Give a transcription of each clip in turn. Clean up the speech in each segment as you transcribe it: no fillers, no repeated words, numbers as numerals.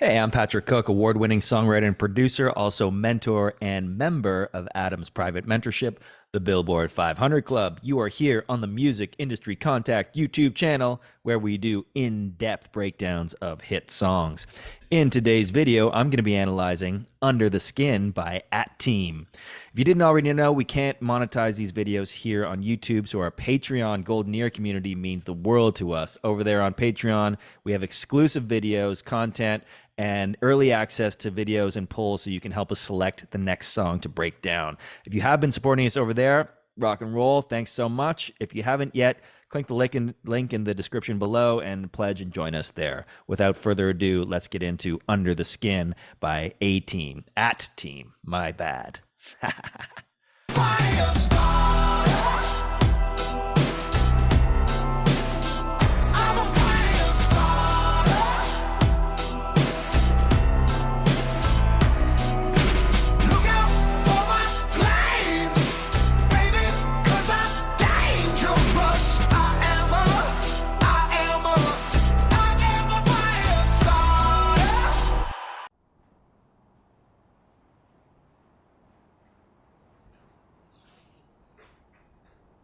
Hey, I'm Patrick Cooke, award-winning songwriter and producer, also mentor and member of Adam's private mentorship, the Billboard 500 Club. You are here on the Music Industry Contact YouTube channel, where we do in-depth breakdowns of hit songs. In today's video, I'm going to be analyzing Under the Skin by @Team. If you didn't already know, we can't monetize these videos here on YouTube, so our Patreon Golden Ear community means the world to us. Over there on Patreon, we have exclusive videos, content, and early access to videos and polls so you can help us select the next song to break down. If you have been supporting us over there, rock and roll, thanks so much. If you haven't yet, click the link in the description below and pledge and join us there. Without further ado, let's get into Under the Skin by @Team. @Team, my bad.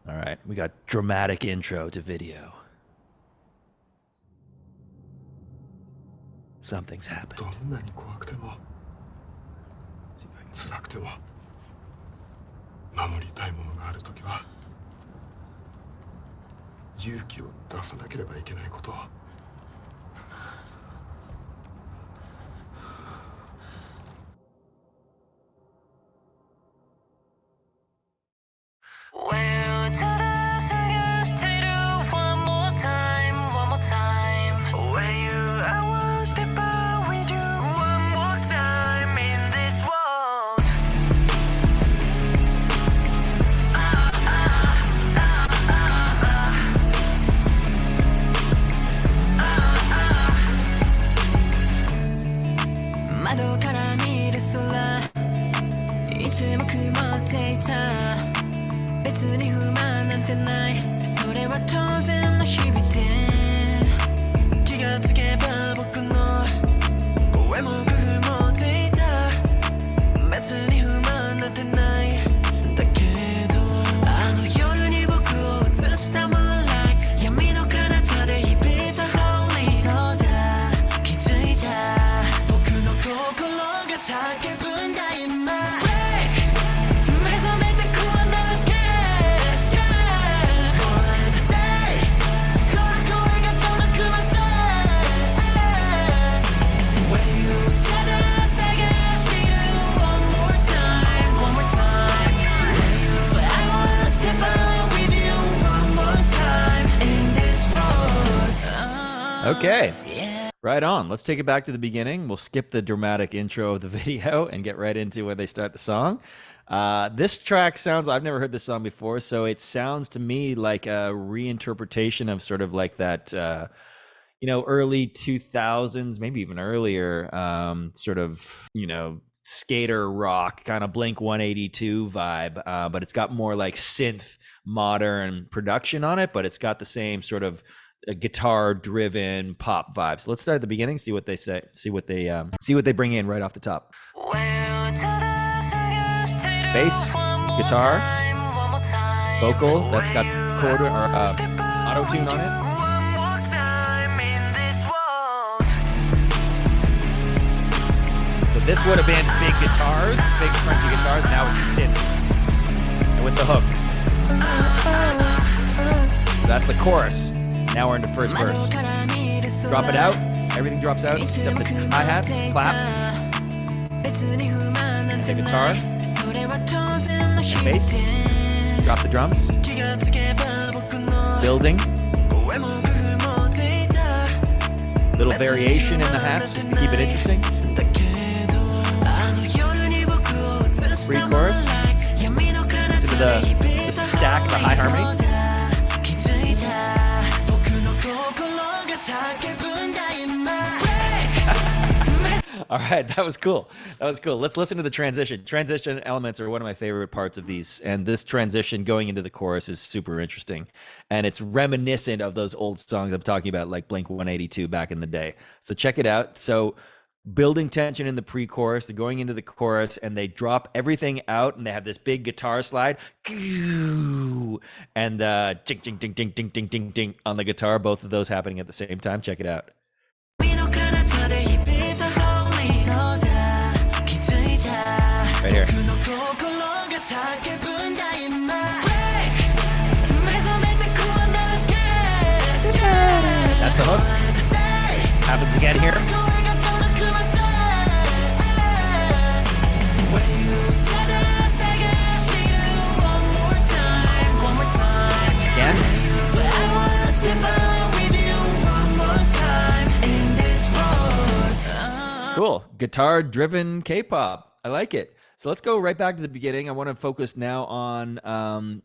All right, we got dramatic intro to video. Something's happened. どんなに怖くても辛くても守りたいものがあるときは勇気を出さなければいけないことを 窓から見る空いつも曇っていた別に不満なんてないそれは当然の日々で気がつけば僕の声も工夫もっていた別に不満なんてないだけどあの夜に僕を映した Moonlight 闇の彼方で響いた Holy そうだ気づいた心が叫ぶんだ今 Break 目覚めてく Under the Skin One day この声が届くまで When you ただ探してる One more time One more time When you I wanna step out with you One more time In this world Okay. Yeah. Right on. Let's take it back to the beginning. We'll skip the dramatic intro of the video and get right into where they start the song. This track sounds, I've never heard this song before, so it sounds to me like a reinterpretation of sort of like that, early 2000s, maybe even earlier, sort of, skater rock, kind of Blink 182 vibe, but it's got more like synth modern production on it, but it's got the same sort of a guitar-driven pop vibes. So let's start at the beginning, see what they say, see what they bring in right off the top. Bass, guitar, vocal that's got quarter or auto tune on it. So this would have been big guitars, big crunchy guitars. Now it's synths and with the hook. So that's the chorus. Now we're into first verse. Drop it out. Everything drops out except the hi-hats, clap, and the guitar, and bass. Drop the drums. Building. Little variation in the hats just to keep it interesting. Pre-chorus. Listen to the stack, the high harmony. All right, that was cool. That was cool. Let's listen to the transition. Transition elements are one of my favorite parts of these, and this transition going into the chorus is super interesting, and it's reminiscent of those old songs I'm talking about, like Blink 182 back in the day. So check it out. So building tension in the pre-chorus. They're going into the chorus and they drop everything out and they have this big guitar slide and ding, ding, ding, ding, ding, ding, ding, ding on the guitar. Both of those happening at the same time. Check it out. Right here. That's the hook. Happens again here. Again. Cool. Guitar-driven K-pop. I like it. So let's go right back to the beginning. I want to focus now on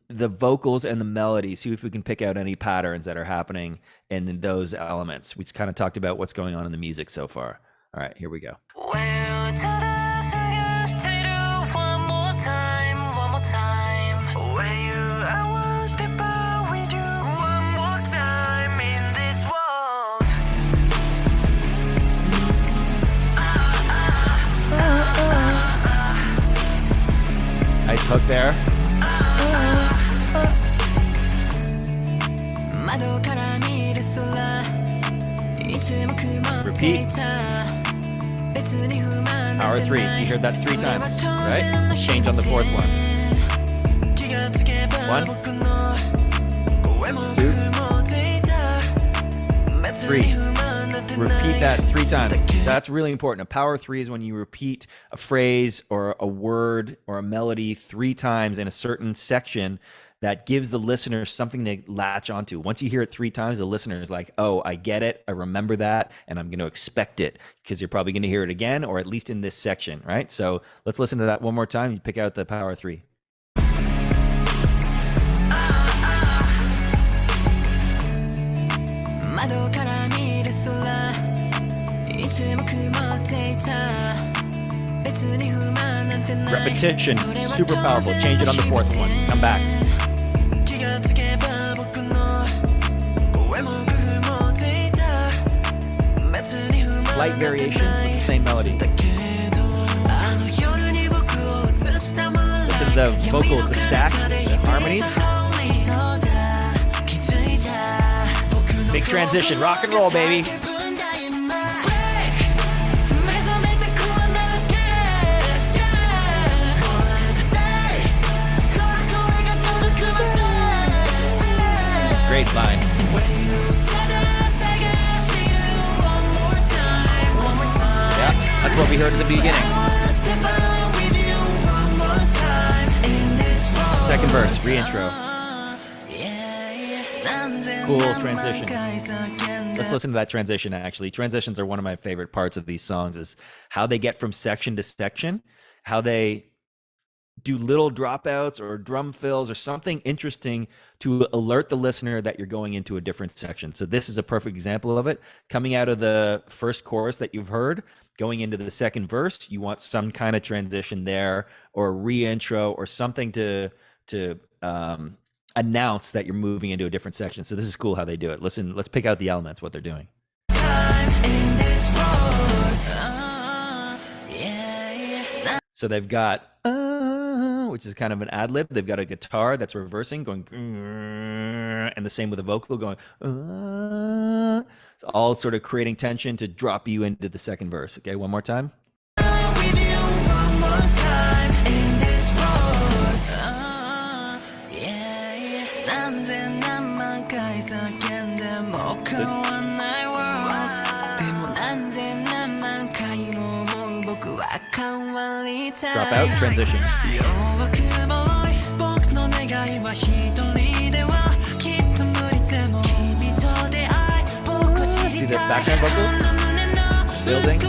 the vocals and the melody. See if we can pick out any patterns that are happening in those elements. We kind of talked about what's going on in the music so far. All right, here we go. Nice hook there. Repeat. Power 3. You heard that 3 times, right? Change on the 4th one. 1, 2, 3. Repeat that 3 times. That's really important. A power 3 is when you repeat a phrase or a word or a melody 3 times in a certain section. That gives the listener something to latch onto. Once you hear it 3 times, the listener is like, oh, I get it, I remember that, and I'm going to expect it, because you're probably going to hear it again, or at least in this section, right? So let's listen to that one more time. You pick out the power 3. Repetition, super powerful. Change it on the 4th one. Come back. Slight variations with the same melody. Listen to the vocals, the stack, the harmonies. Big transition, rock and roll, baby. Great line. Yeah, that's what we heard at the beginning. Second verse, reintro. Cool transition. Let's listen to that transition, actually. Transitions are one of my favorite parts of these songs, is how they get from section to section, how they do little dropouts or drum fills or something interesting to alert the listener that you're going into a different section. So this is a perfect example of it. Coming out of the first chorus that you've heard, going into the second verse, you want some kind of transition there, or a reintro, or something to announce that you're moving into a different section. So this is cool how they do it. Listen, let's pick out the elements, what they're doing. So they've got which is kind of an ad lib. They've got a guitar that's reversing, going, and the same with the vocal going. It's all sort of creating tension to drop you into the second verse. Okay, one more time. Drop out, transition. See the background vocals? Building.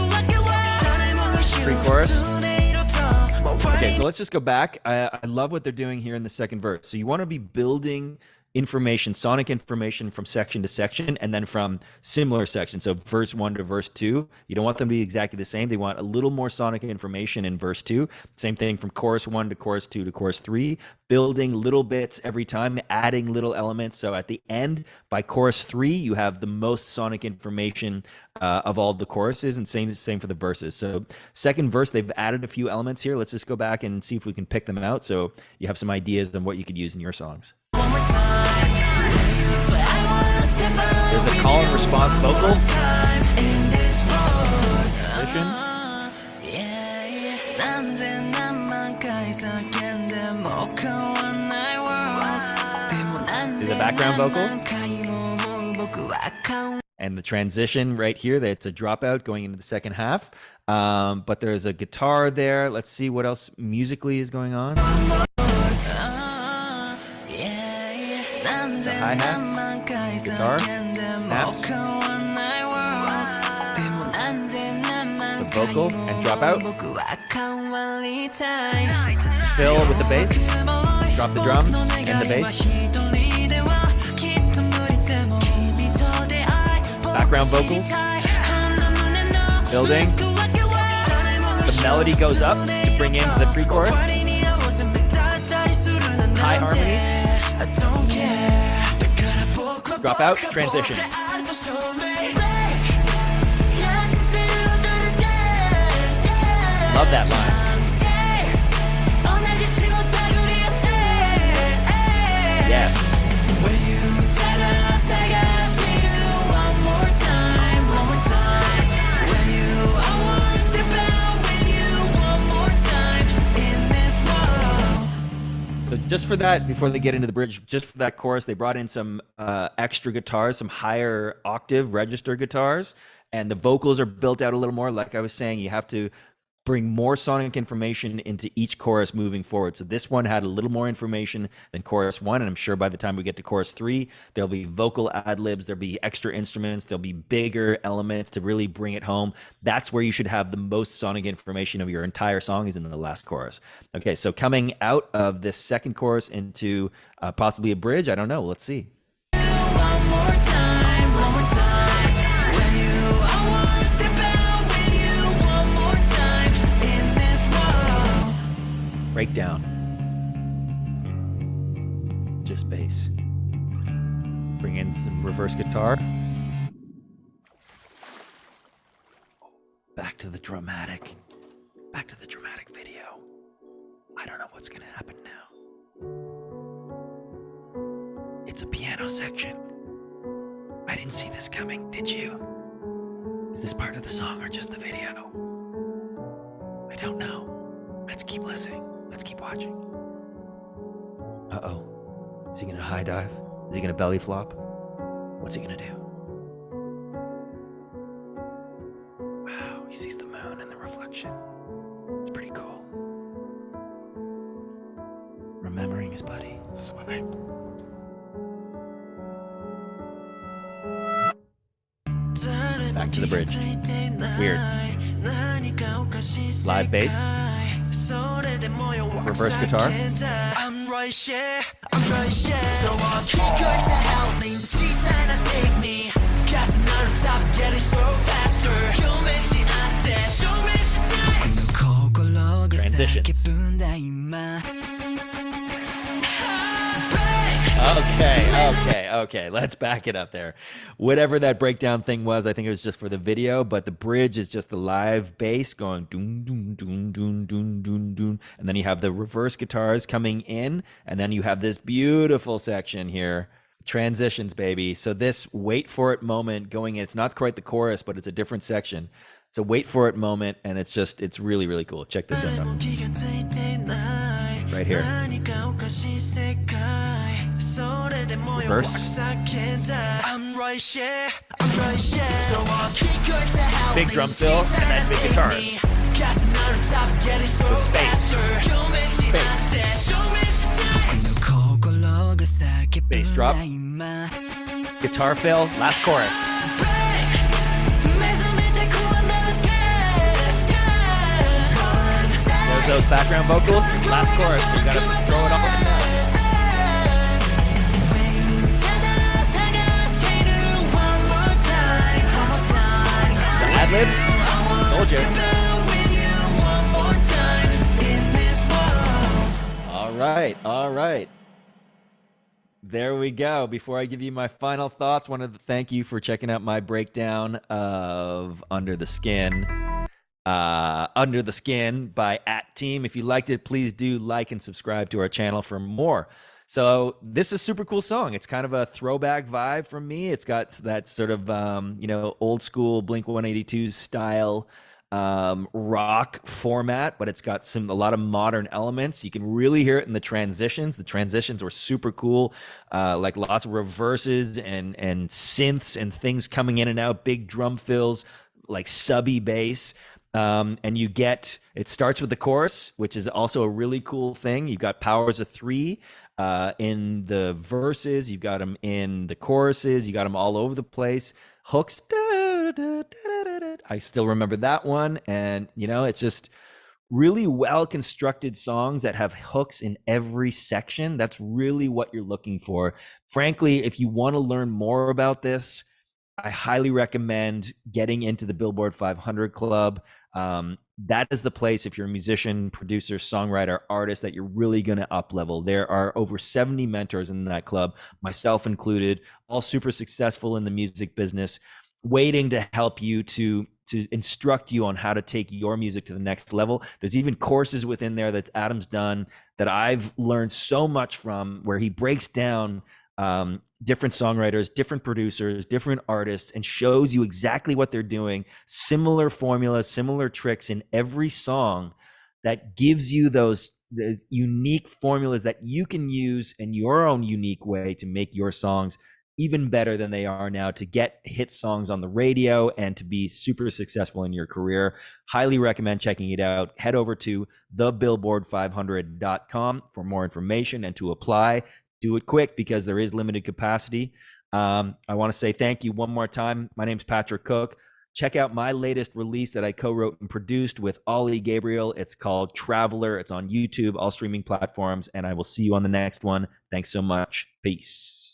Pre-chorus. Okay, so let's just go back. I love what they're doing here in the second verse. So you want to be building information, sonic information from section to section, and then from similar sections. So verse 1 to verse 2, you don't want them to be exactly the same. They want a little more sonic information in verse 2. Same thing from chorus 1 to chorus 2 to chorus 3, building little bits every time, adding little elements. So at the end, by chorus 3, you have the most sonic information of all the choruses, and same for the verses. So second verse, they've added a few elements here. Let's just go back and see if we can pick them out so you have some ideas on what you could use in your songs. There's a call and response vocal. Transition. See the background vocal? And the transition right here, that's a dropout going into the second half. But there's a guitar there. Let's see what else musically is going on. The hi-hats, guitar, snaps, the vocal, and drop out. Fill with the bass, drop the drums and the bass. Background vocals, building. The melody goes up to bring in the pre-chorus. High harmonies. Drop out, transition. Love that line. Yes. So just for that, before they get into the bridge, just for that chorus, they brought in some extra guitars, some higher octave register guitars, and the vocals are built out a little more. Like I was saying, you have to bring more sonic information into each chorus moving forward. So this one had a little more information than chorus 1, and I'm sure by the time we get to chorus 3, there'll be vocal ad-libs, there'll be extra instruments, there'll be bigger elements to really bring it home. That's where you should have the most sonic information of your entire song, is in the last chorus. Okay, so coming out of this second chorus into possibly a bridge, I don't know, let's see. One more time, one more time. Breakdown. Just bass. Bring in some reverse guitar. Back to the dramatic. Back to the dramatic video. I don't know what's gonna happen now. It's a piano section. I didn't see this coming, did you? Is this part of the song or just the video? I don't know. Let's keep listening. Let's keep watching. Uh-oh. Is he gonna high dive? Is he gonna belly flop? What's he gonna do? Wow, he sees the moon and the reflection. It's pretty cool. Remembering his buddy. Back to the bridge. Weird. Live bass. Reverse guitar. I'm right here, I'm right here. So I'll keep going to help me. Save me. Getting so faster. Transitions. Okay. Let's back it up there. Whatever that breakdown thing was, I think it was just for the video, but the bridge is just the live bass going doon, doon, doon, doon, doon, doon, doon. And then you have the reverse guitars coming in, and then you have this beautiful section here. Transitions, baby. So this wait for it moment going in, it's not quite the chorus, but it's a different section. It's a wait for it moment, and it's really, really cool. Check this out. Right here. Reverse. Big drum fill, and then big guitars. With space. Bass drop. Guitar fill, last chorus. Those background vocals, last chorus, you gotta throw it up on the Ad-libs. Told you. All right. There we go. Before I give you my final thoughts, wanted to thank you for checking out my breakdown of Under the Skin. Under the Skin by @Team. If you liked it, please do like and subscribe to our channel for more. So this is a super cool song. It's kind of a throwback vibe from me. It's got that sort of old school Blink-182 style rock format, but it's got a lot of modern elements. You can really hear it in the transitions. The transitions were super cool, like lots of reverses and synths and things coming in and out, big drum fills, like subby bass. And you get, it starts with the chorus, which is also a really cool thing. You've got powers of 3 in the verses, you've got them in the choruses, you got them all over the place. Hooks, I still remember that one. And it's just really well constructed songs that have hooks in every section. That's really what you're looking for. Frankly, if you want to learn more about this, I highly recommend getting into the Billboard 500 Club. That is the place if you're a musician, producer, songwriter, artist, that you're really going to up level. There are over 70 mentors in that club, myself included, all super successful in the music business, waiting to help you to instruct you on how to take your music to the next level. There's even courses within there that Adam's done that I've learned so much from, where he breaks down different songwriters, different producers, different artists, and shows you exactly what they're doing, similar formulas, similar tricks in every song, that gives you those unique formulas that you can use in your own unique way to make your songs even better than they are now, to get hit songs on the radio and to be super successful in your career. Highly recommend checking it out. Head over to thebillboard500.com for more information and to apply. Do it quick because there is limited capacity. I want to say thank you one more time. My name's Patrick Cooke. Check out my latest release that I co-wrote and produced with Ollie Gabriel. It's called Traveler. It's on YouTube, all streaming platforms, and I will see you on the next one. Thanks so much. Peace.